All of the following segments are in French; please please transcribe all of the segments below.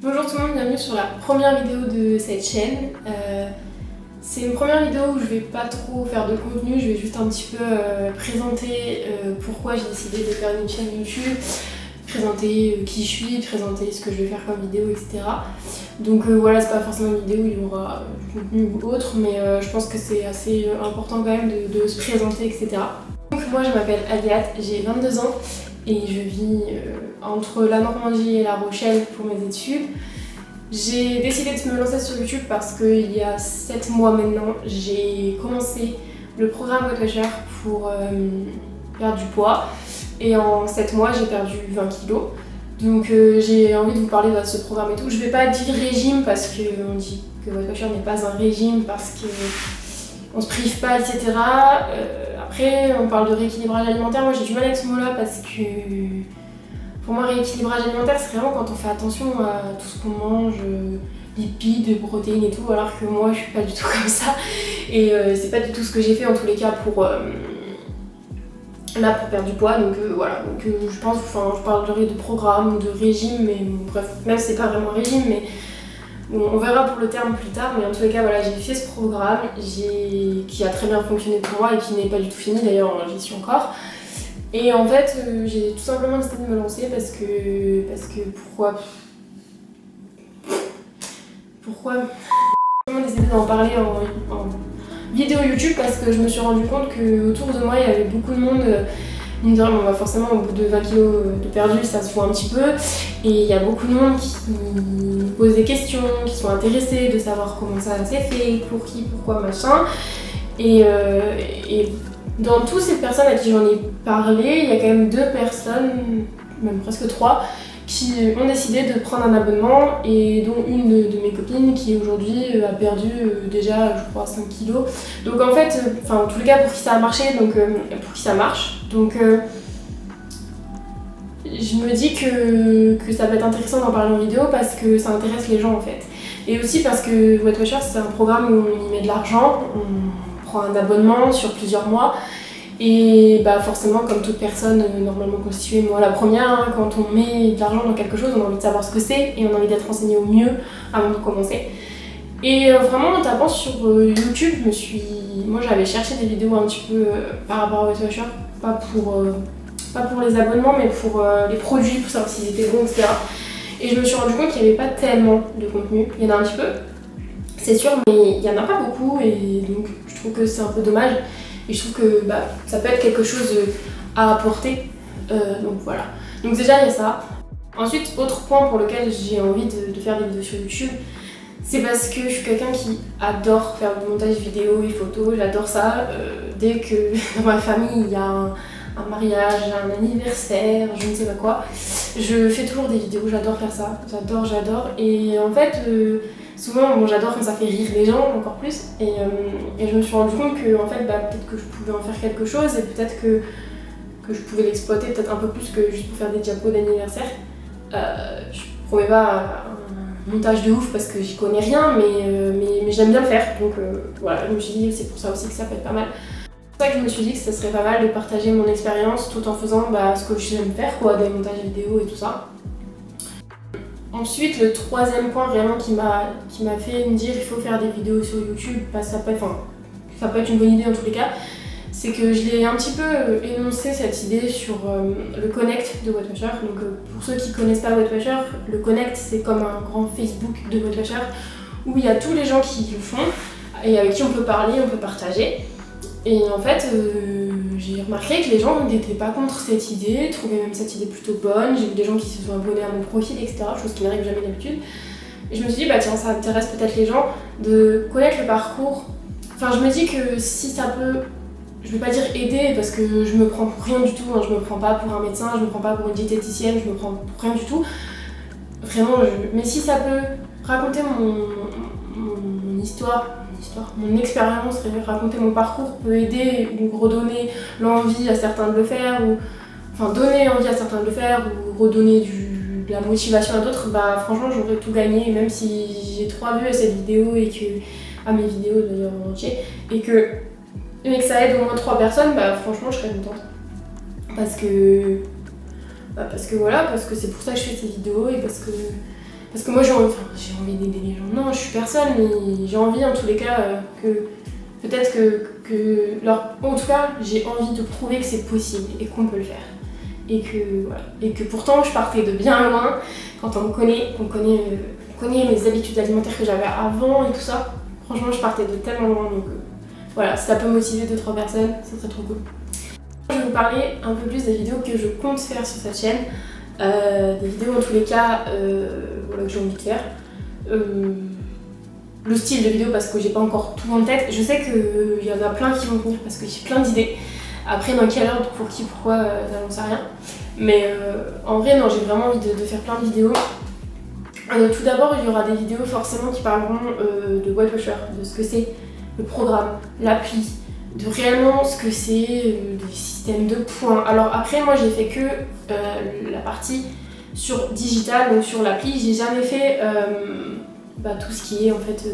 Bonjour tout le monde, bienvenue sur la première vidéo de cette chaîne. C'est une première vidéo où je vais pas trop faire de contenu, je vais juste un petit peu présenter pourquoi j'ai décidé de faire une chaîne YouTube, présenter qui je suis, présenter ce que je vais faire comme vidéo, etc. Donc voilà, c'est pas forcément une vidéo où il y aura du contenu ou autre, mais je pense que c'est assez important quand même de se présenter, etc. Donc moi je m'appelle Agathe, j'ai 22 ans. Et je vis entre la Normandie et La Rochelle pour mes études. J'ai décidé de me lancer sur YouTube parce qu'il y a 7 mois maintenant, j'ai commencé le programme Weight Watchers pour perdre du poids. Et en 7 mois, j'ai perdu 20 kilos. Donc j'ai envie de vous parler de ce programme et tout. Je vais pas dire régime parce qu'on dit que Weight Watchers n'est pas un régime parce qu'on se prive pas, etc. Après, on parle de rééquilibrage alimentaire. Moi, j'ai du mal avec ce mot-là parce que pour moi, rééquilibrage alimentaire, c'est vraiment quand on fait attention à tout ce qu'on mange, lipides, protéines et tout, alors que moi, je suis pas du tout comme ça. Et c'est pas du tout ce que j'ai fait en tous les cas pour perdre du poids. Donc voilà. Donc je pense, je parlerai de programme, de régime, mais bref, même si c'est pas vraiment un régime, mais bon, on verra pour le terme plus tard, mais en tous les cas, voilà, j'ai fait ce programme qui a très bien fonctionné pour moi et qui n'est pas du tout fini, d'ailleurs, j'y suis encore. Et en fait, j'ai tout simplement décidé de me lancer parce que pourquoi j'ai décidé d'en parler en vidéo YouTube parce que je me suis rendu compte qu'autour de moi, il y avait beaucoup de monde. Mine de rien, forcément, au bout de 20 kilos de perdu, ça se voit un petit peu. Et il y a beaucoup de monde qui me pose des questions, qui sont intéressés de savoir comment ça s'est fait, pour qui, pourquoi, machin. Et dans toutes ces personnes à qui j'en ai parlé, il y a quand même 2 personnes, même presque 3, qui ont décidé de prendre un abonnement et dont une de mes copines qui aujourd'hui a perdu déjà je crois 5 kilos. Donc en fait, en tous les cas pour qui ça a marché, donc pour qui ça marche. Donc je me dis que ça va être intéressant d'en parler en vidéo parce que ça intéresse les gens en fait. Et aussi parce que Weight Watchers c'est un programme où on y met de l'argent, on prend un abonnement sur plusieurs mois. Et bah forcément, comme toute personne normalement constituée, moi la première, quand on met de l'argent dans quelque chose, on a envie de savoir ce que c'est et on a envie d'être renseigné au mieux avant de commencer. Et vraiment en tapant sur YouTube, moi j'avais cherché des vidéos un petit peu par rapport à Weight Watchers, pas pour les abonnements mais pour les produits, pour savoir s'ils étaient bons, etc. Et je me suis rendu compte qu'il n'y avait pas tellement de contenu, il y en a un petit peu, c'est sûr, mais il n'y en a pas beaucoup et donc je trouve que c'est un peu dommage. Et je trouve que ça peut être quelque chose à apporter. Donc voilà. Donc déjà il y a ça. Ensuite, autre point pour lequel j'ai envie de faire des vidéos sur YouTube, c'est parce que je suis quelqu'un qui adore faire du montage vidéo et photos. J'adore ça. Dès que dans ma famille il y a un mariage, un anniversaire, je ne sais pas quoi, je fais toujours des vidéos. J'adore faire ça. J'adore. Et en fait... souvent, j'adore quand ça fait rire les gens encore plus et je me suis rendu compte que en fait, peut-être que je pouvais en faire quelque chose et peut-être que je pouvais l'exploiter peut-être un peu plus que juste pour faire des diapos d'anniversaire. Je promets pas un montage de ouf parce que j'y connais rien mais j'aime bien le faire donc voilà, je me suis dit c'est pour ça aussi que ça peut être pas mal. C'est pour ça que je me suis dit que ça serait pas mal de partager mon expérience tout en faisant ce que j'aime faire, quoi, des montages vidéo et tout ça. Ensuite, le troisième point vraiment qui m'a fait me dire il faut faire des vidéos sur YouTube, ça peut être une bonne idée en tous les cas, c'est que je l'ai un petit peu énoncé cette idée sur le Connect de Weight Watchers. Donc pour ceux qui connaissent pas Weight Watchers, le Connect c'est comme un grand Facebook de Weight Watchers où il y a tous les gens qui le font et avec qui on peut parler, on peut partager. Et en fait, j'ai remarqué que les gens n'étaient pas contre cette idée, trouvaient même cette idée plutôt bonne. J'ai vu des gens qui se sont abonnés à mon profil, etc., chose qui n'arrive jamais d'habitude. Et je me suis dit, tiens, ça intéresse peut-être les gens de connaître le parcours. Je me dis que si ça peut, je vais pas dire aider, parce que je me prends pour rien du tout, hein. Je me prends pas pour un médecin, je me prends pas pour une diététicienne, je me prends pour rien du tout. Vraiment, mais si ça peut raconter mon histoire, mon expérience, raconter mon parcours peut aider ou redonner l'envie à certains de le faire, ou donner envie à certains de le faire, ou redonner de la motivation à d'autres, franchement j'aurais tout gagné, même si j'ai 3 vues à cette vidéo à mes vidéos d'ailleurs en entier, mais que ça aide au moins 3 personnes, franchement je serais contente. Parce que c'est pour ça que je fais ces vidéos et parce que parce que moi j'ai envie d'aider les gens. Non, je suis personne, mais j'ai envie en tous les cas que peut-être en tout cas j'ai envie de prouver que c'est possible et qu'on peut le faire. Et que pourtant je partais de bien loin quand on connaît mes habitudes alimentaires que j'avais avant et tout ça. Franchement, je partais de tellement loin, donc voilà, si ça peut motiver 2-3 personnes, ça serait trop cool. Je vais vous parler un peu plus des vidéos que je compte faire sur cette chaîne. Des vidéos en tous les cas que j'ai envie de faire. Le style de vidéo parce que j'ai pas encore tout en tête. Je sais qu'il y en a plein qui vont venir parce que j'ai plein d'idées. Après, dans quel ordre, pour qui, pourquoi, j'en sais rien. Mais en vrai, non, j'ai vraiment envie de faire plein de vidéos. Tout d'abord, il y aura des vidéos forcément qui parleront de Weight Watchers, de ce que c'est le programme, l'appli, de réellement ce que c'est des systèmes de points. Alors après, moi j'ai fait que la partie sur digital, donc sur l'appli. J'ai jamais fait tout ce qui est en fait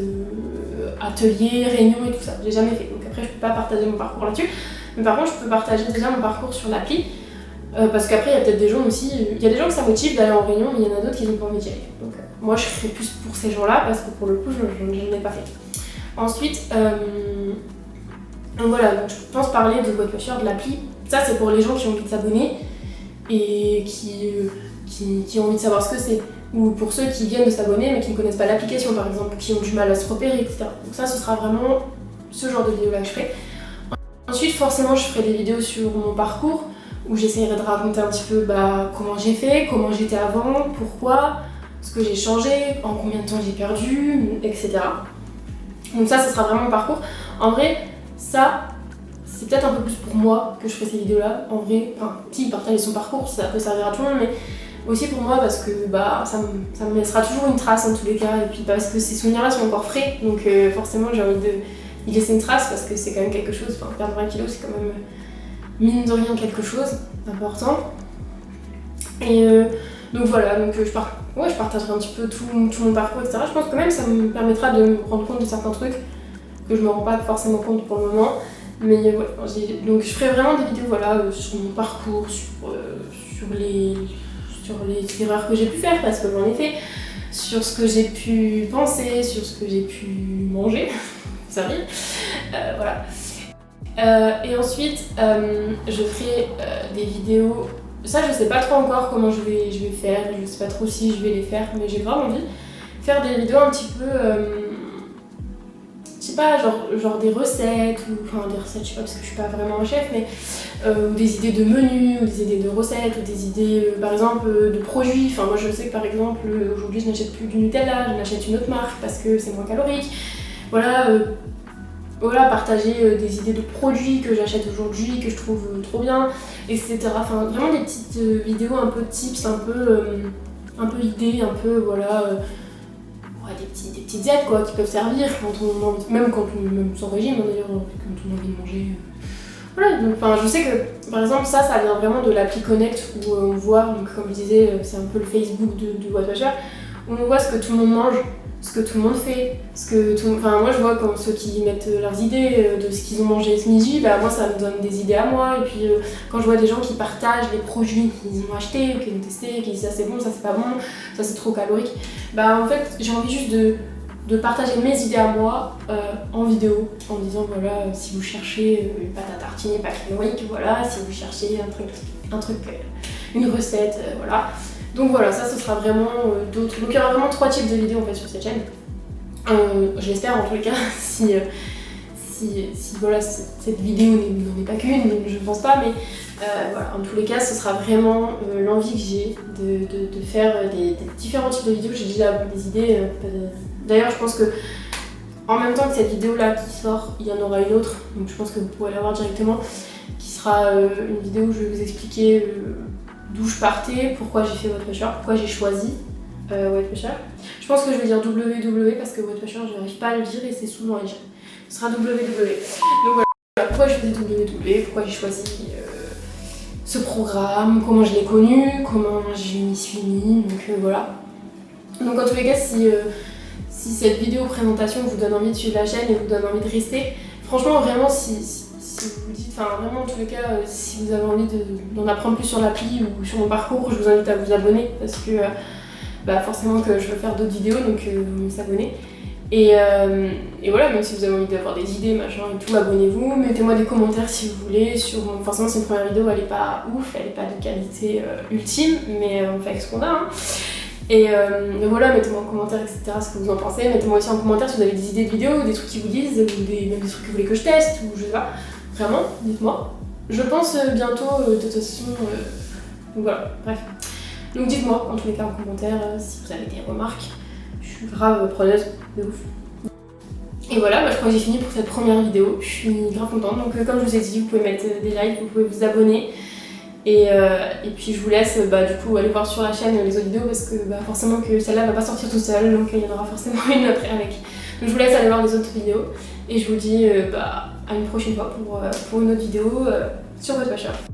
atelier, réunion et tout ça. J'ai jamais fait. Donc après, je peux pas partager mon parcours là-dessus. Mais par contre, je peux partager déjà mon parcours sur l'appli. Parce qu'après, il y a peut-être des gens aussi. Il y a des gens que ça motive d'aller en réunion, mais il y en a d'autres qui n'ont pas envie d'y aller. Donc moi, je serais plus pour ces gens-là parce que pour le coup, je ne l'ai pas fait. Ensuite, donc voilà, donc je pense parler de Weight Watchers, de l'appli. Ça, c'est pour les gens qui ont envie de s'abonner et qui ont envie de savoir ce que c'est. Ou pour ceux qui viennent de s'abonner mais qui ne connaissent pas l'application, par exemple, qui ont du mal à se repérer, etc. Donc ça, ce sera vraiment ce genre de vidéo-là que je ferai. Ensuite, forcément, je ferai des vidéos sur mon parcours où j'essaierai de raconter un petit peu comment j'ai fait, comment j'étais avant, pourquoi, ce que j'ai changé, en combien de temps j'ai perdu, etc. Donc ça, ce sera vraiment mon parcours. En vrai, ça, c'est peut-être un peu plus pour moi que je ferai ces vidéos-là. En vrai, si partager son parcours, ça peut servir à tout le monde, mais aussi pour moi parce que ça me laissera toujours une trace en tous les cas. Et puis parce que ces souvenirs-là sont encore frais, donc forcément j'ai envie d'y laisser une trace parce que c'est quand même quelque chose. Perdre 20 kilos, c'est quand même mine de rien quelque chose d'important. Et donc voilà, donc je partagerai un petit peu tout mon parcours, etc. Je pense que même ça me permettra de me rendre compte de certains trucs que je me rends pas forcément compte pour le moment. Mais voilà, donc je ferai vraiment des vidéos sur mon parcours, sur les erreurs que j'ai pu faire parce que j'en ai fait, sur ce que j'ai pu penser, sur ce que j'ai pu manger, ça arrive, voilà. Et ensuite, je ferai des vidéos. Ça, je sais pas trop encore comment je vais faire, je sais pas trop si je vais les faire, mais j'ai vraiment envie de faire des vidéos un petit peu, je sais pas, genre des recettes, des recettes, je sais pas parce que je suis pas vraiment un chef, mais des idées de menus, ou des idées de recettes, ou des idées, par exemple, de produits. Enfin, moi je sais que par exemple, aujourd'hui je n'achète plus du Nutella, je n'achète une autre marque parce que c'est moins calorique. Voilà, partager des idées de produits que j'achète aujourd'hui, que je trouve trop bien, etc. Enfin, vraiment des petites vidéos un peu tips, un peu idées, un peu des petites aides quoi, qui peuvent servir même sans régime d'ailleurs, quand on a envie de manger. Voilà, donc je sais que par exemple ça vient vraiment de l'appli Connect où on voit, donc comme je disais, c'est un peu le Facebook de Weight Watchers, où on voit ce que tout le monde mange, ce que tout le monde fait, moi je vois quand ceux qui mettent leurs idées de ce qu'ils ont mangé ce midi, moi ça me donne des idées à moi. Et puis quand je vois des gens qui partagent les produits qu'ils ont achetés ou qu'ils ont testés, qui disent ça c'est bon, ça c'est pas bon, ça c'est trop calorique, en fait j'ai envie juste de partager mes idées à moi en vidéo, en disant voilà, si vous cherchez une pâte à tartiner pas calorique, voilà, si vous cherchez un truc une recette, voilà. Donc voilà, ça ce sera vraiment d'autres. Donc il y aura vraiment 3 types de vidéos en fait sur cette chaîne. Je l'espère en tous les cas, si voilà, cette vidéo n'en est pas qu'une, je pense pas, mais voilà, en tous les cas ce sera vraiment l'envie que j'ai de faire des différents types de vidéos. J'ai déjà des idées. D'ailleurs je pense que en même temps que cette vidéo là qui sort, il y en aura une autre, donc je pense que vous pourrez la voir directement, qui sera une vidéo où je vais vous expliquer d'où je partais, pourquoi j'ai fait Weight Watchers, pourquoi j'ai choisi Weight Watchers. Je pense que je vais dire WW parce que Weight Watchers, je n'arrive pas à le dire et c'est souvent écrit. Ce sera WW. Donc voilà, pourquoi je faisais WW, pourquoi j'ai choisi ce programme, comment je l'ai connu, comment je m'y suis mis, donc voilà. Donc en tous les cas, si cette vidéo présentation vous donne envie de suivre la chaîne et vous donne envie de rester, franchement vraiment si vous vous dites, vraiment en tous les cas, si vous avez envie d'en apprendre plus sur l'appli ou sur mon parcours, je vous invite à vous abonner parce que bah forcément que je veux faire d'autres vidéos, donc vous s'abonner. Et voilà, même si vous avez envie d'avoir des idées, machin et tout, abonnez-vous, mettez-moi des commentaires si vous voulez. Forcément, c'est une première vidéo, elle est pas ouf, elle est pas de qualité ultime, mais on fait avec ce qu'on a. Hein. Et voilà, mettez-moi en commentaire, etc., ce que vous en pensez. Mettez-moi aussi en commentaire si vous avez des idées de vidéos, des trucs qui vous disent, ou même des trucs que vous voulez que je teste, ou je sais pas. Vraiment, dites-moi. Je pense bientôt, de toute façon. Donc voilà, bref. Donc dites-moi, en tous les cas, en commentaire, si vous avez des remarques. Je suis grave preneuse, de ouf. Et voilà, bah, je crois que j'ai fini pour cette première vidéo. Je suis grave contente. Donc comme je vous ai dit, vous pouvez mettre des likes, vous pouvez vous abonner. Et puis je vous laisse du coup aller voir sur la chaîne les autres vidéos parce que forcément que celle-là va pas sortir tout seul, donc il y en aura forcément une après avec. Donc je vous laisse aller voir les autres vidéos et je vous dis à une prochaine fois pour une autre vidéo sur WhatWatcher.